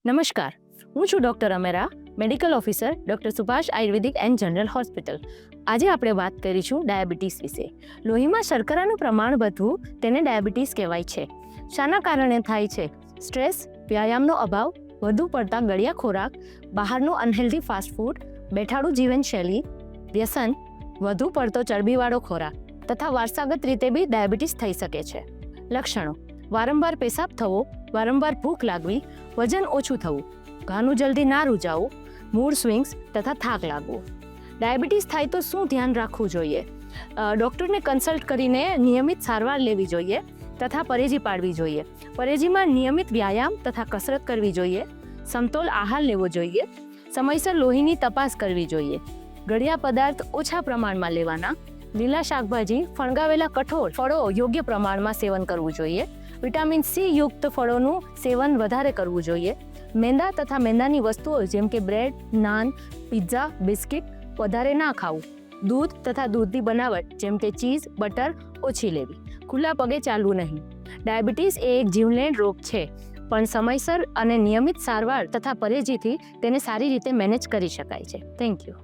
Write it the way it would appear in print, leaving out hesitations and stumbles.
નમસ્કાર, હું છું doctor Amera, medical officer doctor Subhash Ayurvedic and general hospital. આજે આપણે વાત કરીશું ડાયાબિટીસ વિશે. લોહીમાં શર્કરાનું પ્રમાણ વધવું તેને ડાયાબિટીસ કહેવાય છે. શાના કારણે થાય છે? સ્ટ્રેસ, વ્યાયામનો અભાવ, વધુ પડતા ગળ્યા ખોરાક, બહારનું અનહેલ્ધી ફાસ્ટફૂડ, બેઠાડું જીવનશૈલી, વ્યસન, વધુ પડતો ચરબીવાળો ખોરાક તથા વારસાગત રીતે બી ડાયાબિટીસ થઈ શકે છે. લક્ષણો: વારંવાર પેશાબ થવો, વારંવાર ભૂખ લાગવી, વજન ઓછું થવું, ઘાનું જલ્દી ના રૂજાવું, મૂડ સ્વિંગ્સ તથા થાક લાગવો. ડાયાબિટીસ થાય તો શું ધ્યાન રાખવું જોઈએ? ડૉક્ટરને કન્સલ્ટ કરીને નિયમિત સારવાર લેવી જોઈએ તથા પરેજી પાડવી જોઈએ. પરેજીમાં નિયમિત વ્યાયામ તથા કસરત કરવી જોઈએ. સમતોલ આહાર લેવો જોઈએ. સમયસર લોહીની તપાસ કરવી જોઈએ. ગળ્યા પદાર્થ ઓછા પ્રમાણમાં લેવાના. લીલા શાકભાજી, ફણગાવેલા કઠોળ, ફળો યોગ્ય પ્રમાણમાં સેવન કરવું જોઈએ. વિટામિન સી યુક્ત ફળોનું સેવન વધારે કરવું જોઈએ. મેંદા તથા મેંદાની વસ્તુઓ જેમ કે બ્રેડ, નાન, પિઝા, બિસ્કિટ વધારે ના ખાવું. દૂધ તથા દૂધની બનાવટ જેમ કે ચીઝ, બટર ઓછી લેવી. ખુલ્લા પગે ચાલવું નહીં. ડાયાબિટીસ એ એક જીવલેણ રોગ છે, પણ સમયસર અને નિયમિત સારવાર તથા પરેજીથી તેને સારી રીતે મેનેજ કરી શકાય છે. Thank you.